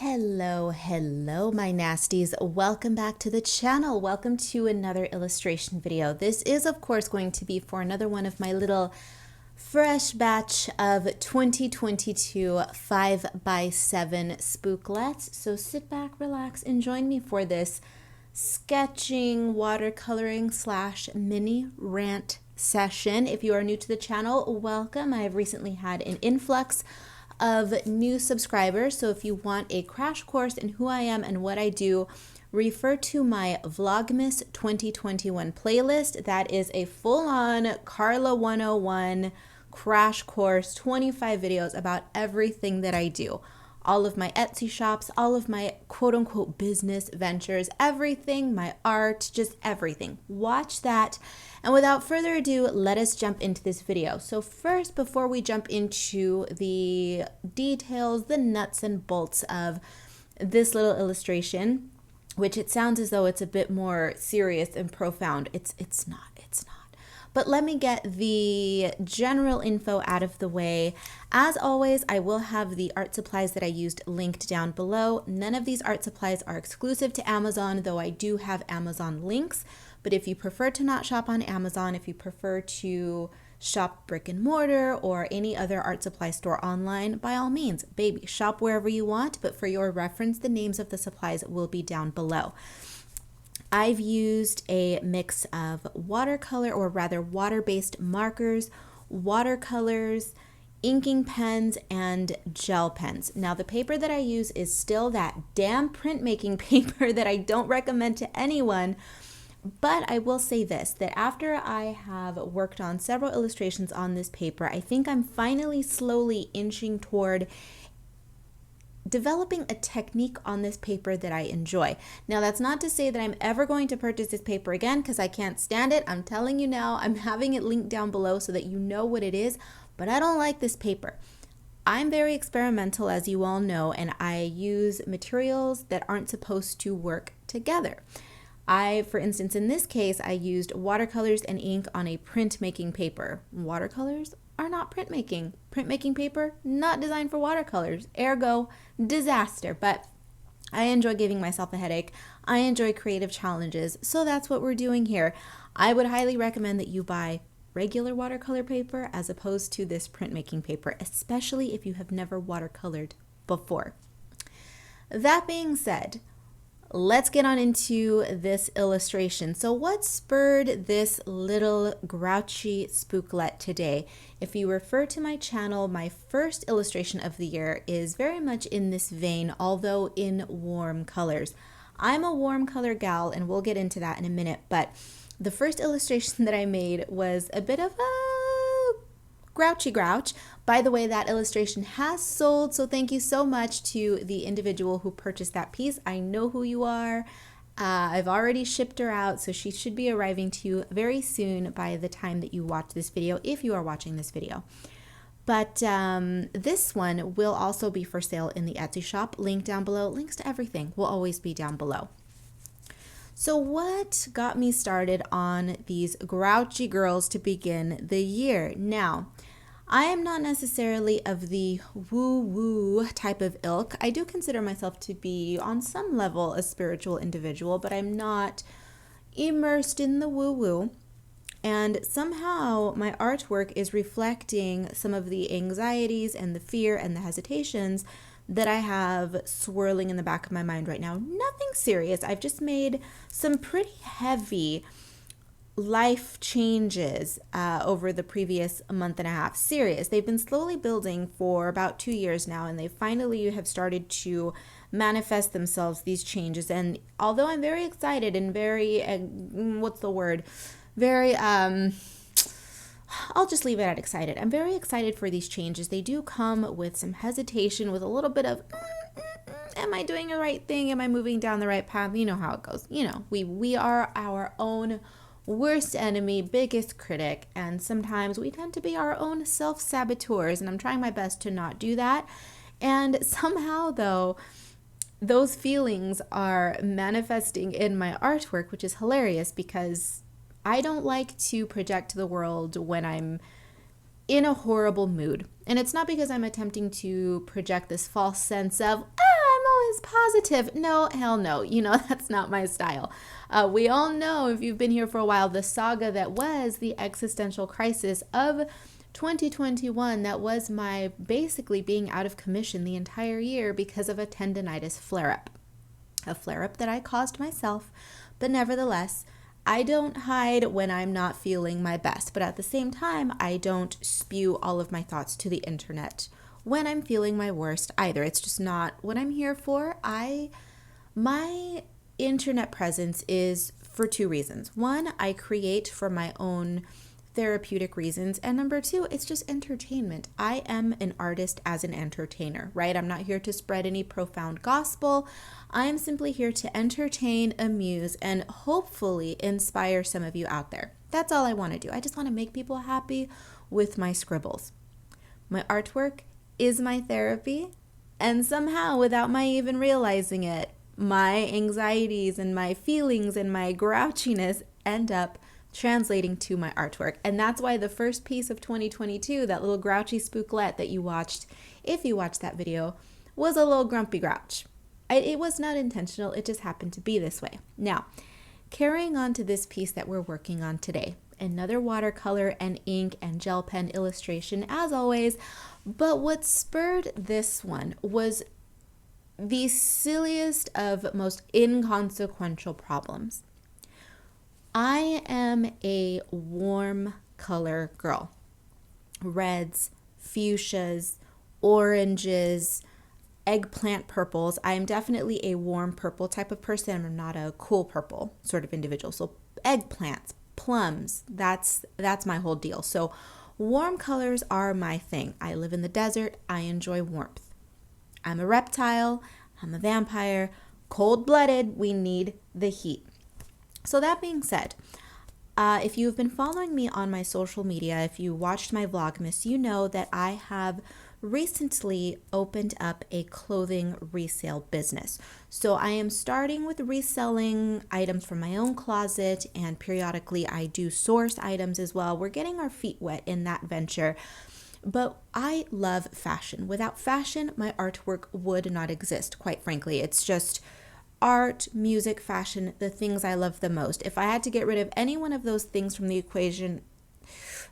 Hello, my nasties. Welcome back to the channel. Welcome to another illustration video. This is, of course, going to be for another one of my little fresh batch of 2022 5x7 spooklets. So sit back, relax, and join me for this sketching, watercoloring / mini rant session. If you are new to the channel, welcome. I have recently had an influx of new subscribers, so if you want a crash course in who I am and what I do, refer to my Vlogmas 2021 playlist. That is a full-on Karla 101 crash course, 25 videos about everything that I do. All of my Etsy shops, all of my quote-unquote business ventures, everything, my art, just everything. Watch that. And without further ado, let us jump into this video. So first, before we jump into the details, the nuts and bolts of this little illustration, which it sounds as though it's a bit more serious and profound. It's not. But let me get the general info out of the way. As always, I will have the art supplies that I used linked down below. None of these art supplies are exclusive to Amazon, though I do have Amazon links. But if you prefer to not shop on Amazon, if you prefer to shop brick and mortar or any other art supply store online, by all means, baby, shop wherever you want. But for your reference, the names of the supplies will be down below. I've used a mix of watercolor, or rather water-based markers, watercolors, inking pens, and gel pens. Now the paper that I use is still that damn printmaking paper that I don't recommend to anyone, but I will say this, that after I have worked on several illustrations on this paper, I think I'm finally slowly inching toward developing a technique on this paper that I enjoy. Now, that's not to say that I'm ever going to purchase this paper again, because I can't stand it. I'm telling you now, I'm having it linked down below so that you know what it is, but I don't like this paper. I'm very experimental, as you all know, and I use materials that aren't supposed to work together. For instance, in this case, I used watercolors and ink on a printmaking paper. Watercolors are not printmaking. Printmaking paper, not designed for watercolors. Ergo, disaster. But I enjoy giving myself a headache. I enjoy creative challenges. So that's what we're doing here. I would highly recommend that you buy regular watercolor paper as opposed to this printmaking paper, especially if you have never watercolored before. That being said, let's get on into this illustration. So what spurred this little grouchy spooklet today? If you refer to my channel, my first illustration of the year is very much in this vein, although in warm colors. I'm a warm color gal, and we'll get into that in a minute, but the first illustration that I made was a bit of a grouchy grouch. By the way, that illustration has sold, so thank you so much to the individual who purchased that piece. I know who you are. I've already shipped her out, so she should be arriving to you very soon by the time that you watch this video, if you are watching this video. But this one will also be for sale in the Etsy shop. Link down below. Links to everything will always be down below. So what got me started on these grouchy girls to begin the year? Now, I am not necessarily of the woo-woo type of ilk. I do consider myself to be, on some level, a spiritual individual, but I'm not immersed in the woo-woo. And somehow my artwork is reflecting some of the anxieties and the fear and the hesitations that I have swirling in the back of my mind right now. Nothing serious. I've just made some pretty heavy life changes over the previous month and a half. Serious. They've been slowly building for about 2 years now, and they finally have started to manifest themselves, these changes. And although I'm very excited and very, I'll just leave it at excited. I'm very excited for these changes. They do come with some hesitation, with a little bit of, am I doing the right thing? Am I moving down the right path? You know how it goes. You know, we are our own worst enemy, biggest critic, and sometimes we tend to be our own self-saboteurs, and I'm trying my best to not do that. And somehow, though, those feelings are manifesting in my artwork, which is hilarious because I don't like to project to the world when I'm in a horrible mood. And it's not because I'm attempting to project this false sense of, I'm was positive. No, hell no. That's not my style. We all know, if you've been here for a while, the saga that was the existential crisis of 2021. That was my basically being out of commission the entire year because of a tendonitis flare-up. A flare-up that I caused myself, but nevertheless, I don't hide when I'm not feeling my best, but at the same time, I don't spew all of my thoughts to the internet when I'm feeling my worst either. It's just not what I'm here for. My internet presence is for two reasons. One, I create for my own therapeutic reasons, and number two, it's just entertainment. I am an artist as an entertainer, right? I'm not here to spread any profound gospel. I am simply here to entertain, amuse, and hopefully inspire some of you out there. That's all I want to do. I just want to make people happy with my scribbles. My artwork is my therapy, and somehow, without my even realizing it, my anxieties and my feelings and my grouchiness end up translating to my artwork. And that's why the first piece of 2022, that little grouchy spooklet that you watched, if you watched that video, was a little grumpy grouch. It was not intentional, it just happened to be this way. Now, carrying on to this piece that we're working on today, another watercolor and ink and gel pen illustration as always, but what spurred this one was the silliest of most inconsequential problems. I am a warm color girl. Reds, fuchsias, oranges, eggplant purples. I am definitely a warm purple type of person. I'm not a cool purple sort of individual. So eggplants, plums, that's my whole deal. So warm colors are my thing. I live in the desert. I enjoy warmth. I'm a reptile. I'm a vampire. Cold-blooded. We need the heat. So that being said, if you've been following me on my social media, if you watched my Vlogmas, you know that I have recently opened up a clothing resale business. So I am starting with reselling items from my own closet, and periodically I do source items as well. We're getting our feet wet in that venture. But I love fashion. Without fashion, my artwork would not exist, quite frankly. It's just art, music, fashion, the things I love the most. If I had to get rid of any one of those things from the equation,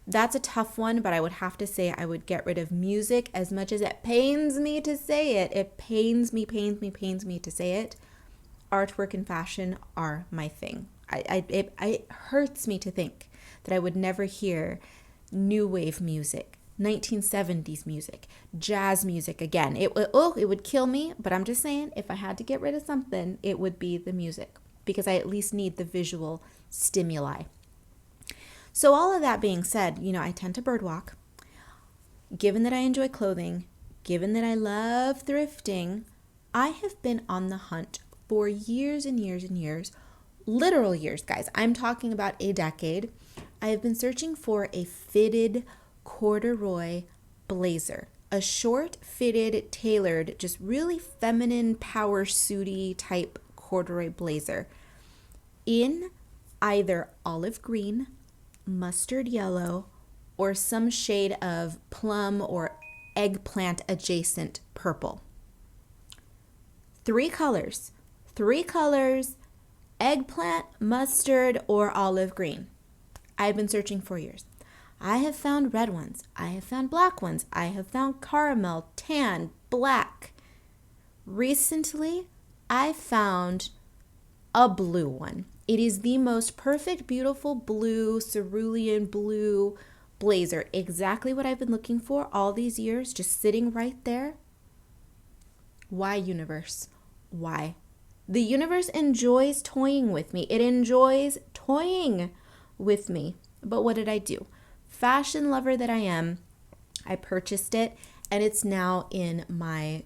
that's a tough one, but I would have to say I would get rid of music. As much as it pains me to say it, it pains me to say it, artwork and fashion are my thing. It hurts me to think that I would never hear new wave music, 1970s music, jazz music again. It would kill me, but I'm just saying, if I had to get rid of something, it would be the music, because I at least need the visual stimuli. So all of that being said, I tend to birdwalk. Given that I enjoy clothing, given that I love thrifting, I have been on the hunt for years and years and years, literal years, guys. I'm talking about a decade. I have been searching for a fitted corduroy blazer, a short fitted, tailored, just really feminine, power suity type corduroy blazer in either olive green, mustard yellow, or some shade of plum or eggplant adjacent purple. Three colors, eggplant, mustard, or olive green. I've been searching for years. I have found red ones. I have found black ones. I have found caramel, tan, black. Recently, I found a blue one. It is the most perfect, beautiful blue, cerulean blue blazer. Exactly what I've been looking for all these years, just sitting right there. Why, universe? Why? The universe enjoys toying with me. It enjoys toying with me. But what did I do? Fashion lover that I am, I purchased it, and it's now in my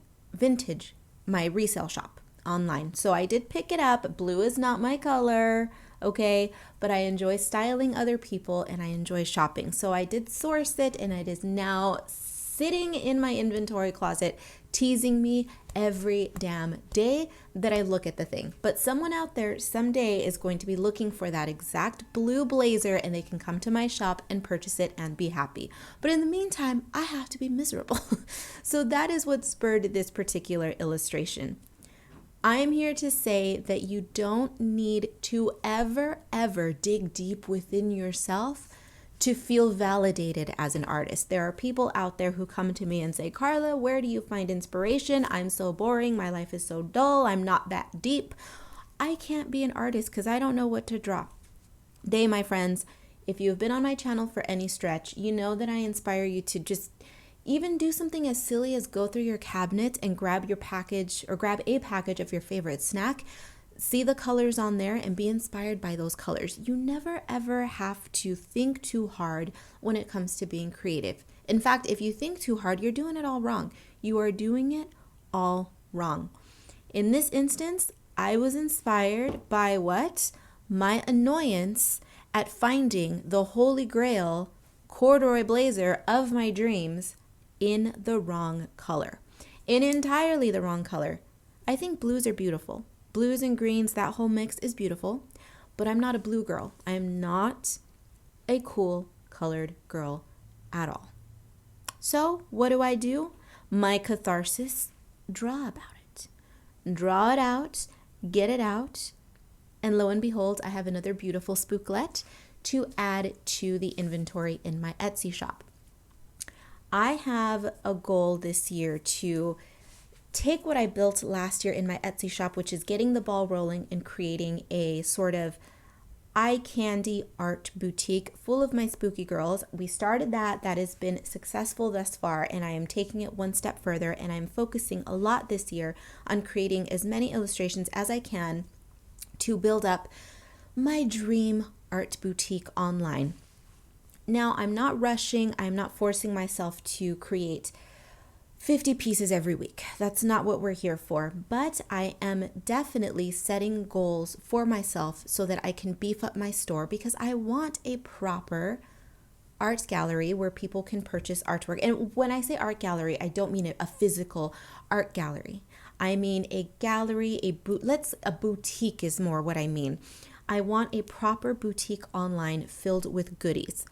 resale shop online. So I did pick it up. Blue is not my color, okay? But I enjoy styling other people, and I enjoy shopping. So I did source it, and it is now sitting in my inventory closet, teasing me every damn day that I look at the thing. But someone out there someday is going to be looking for that exact blue blazer, and they can come to my shop and purchase it and be happy. But in the meantime, I have to be miserable. So that is what spurred this particular illustration. I'm here to say that you don't need to ever dig deep within yourself to feel validated as an artist. There are people out there who come to me and say, Karla, where do you find inspiration? I'm so boring. My life is so dull. I'm not that deep. I can't be an artist because I don't know what to draw. My friends, if you have been on my channel for any stretch, you know that I inspire you to just even do something as silly as go through your cabinet and grab your package or grab a package of your favorite snack. See the colors on there and be inspired by those colors. You never ever have to think too hard when it comes to being creative. In fact, if you think too hard, you're doing it all wrong. You are doing it all wrong. In this instance, I was inspired by what? My annoyance at finding the holy grail corduroy blazer of my dreams in the wrong color. In entirely the wrong color. I think blues are beautiful. Blues and greens, that whole mix is beautiful, but I'm not a blue girl. I am not a cool colored girl at all. So what do? My catharsis, draw about it. Draw it out, get it out, and lo and behold, I have another beautiful spooklet to add to the inventory in my Etsy shop. I have a goal this year to take what I built last year in my Etsy shop, which is getting the ball rolling and creating a sort of eye candy art boutique full of my spooky girls. We started that has been successful thus far, and I am taking it one step further, and I'm focusing a lot this year on creating as many illustrations as I can to build up my dream art boutique online. Now, I'm not rushing. I'm not forcing myself to create 50 pieces every week. That's not what we're here for. But I am definitely setting goals for myself so that I can beef up my store, because I want a proper art gallery where people can purchase artwork. And when I say art gallery, I don't mean a physical art gallery. I mean a gallery, a boutique is more what I mean. I want a proper boutique online filled with goodies.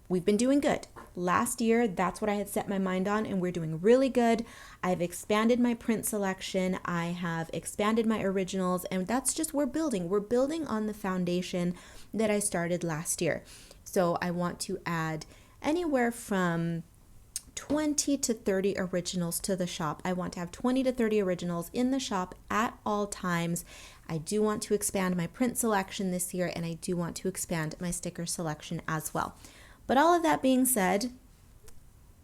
We've been doing good. Last year, that's what I had set my mind on, and we're doing really good. I've expanded my print selection. I have expanded my originals, and that's just, we're building. We're building on the foundation that I started last year. So I want to add anywhere from 20 to 30 originals to the shop. I want to have 20 to 30 originals in the shop at all times. I do want to expand my print selection this year, and I do want to expand my sticker selection as well. But all of that being said,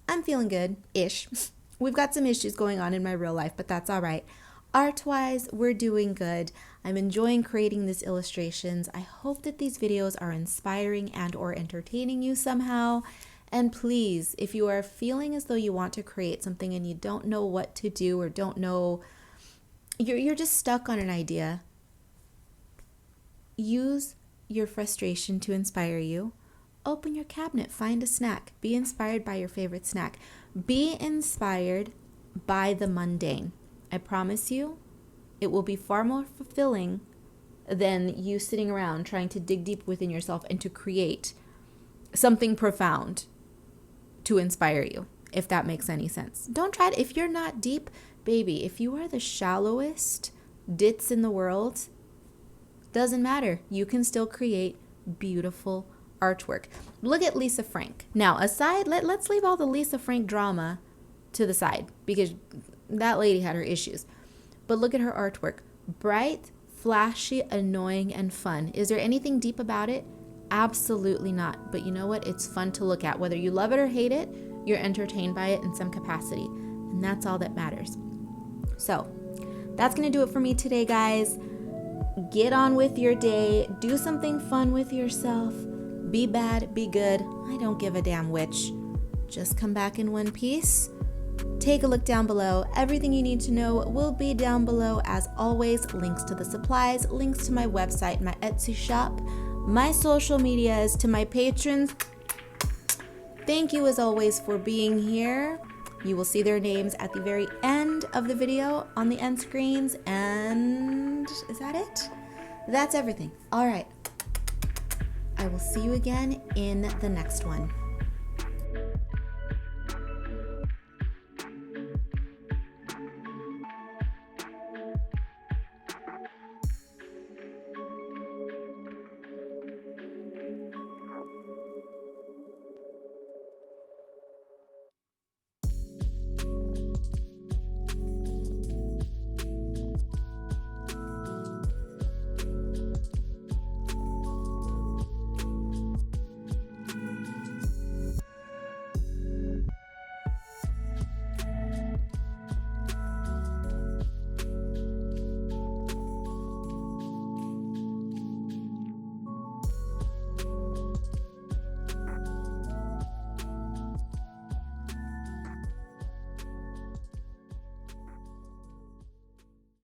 I'm feeling good-ish. We've got some issues going on in my real life, but that's all right. Art-wise, we're doing good. I'm enjoying creating these illustrations. I hope that these videos are inspiring and or entertaining you somehow. And please, if you are feeling as though you want to create something and you don't know what to do or don't know, you're just stuck on an idea, use your frustration to inspire you. Open your cabinet, find a snack, be inspired by your favorite snack. Be inspired by the mundane. I promise you, it will be far more fulfilling than you sitting around trying to dig deep within yourself and to create something profound to inspire you, if that makes any sense. Don't try it. If you're not deep, baby, if you are the shallowest ditz in the world, doesn't matter. You can still create beautiful artwork. Look at Lisa Frank. Now, aside, let's leave all the Lisa Frank drama to the side, because that lady had her issues. But look at her artwork. Bright, flashy, annoying, and fun. Is there anything deep about it? Absolutely not. But you know what? It's fun to look at. Whether you love it or hate it, you're entertained by it in some capacity. And that's all that matters. So, that's going to do it for me today, guys. Get on with your day. Do something fun with yourself. Be bad, be good. I don't give a damn which. Just come back in one piece. Take a look down below. Everything you need to know will be down below. As always, links to the supplies, links to my website, my Etsy shop, my social medias, to my patrons. Thank you as always for being here. You will see their names at the very end of the video on the end screens. And is that it? That's everything. All right. I will see you again in the next one.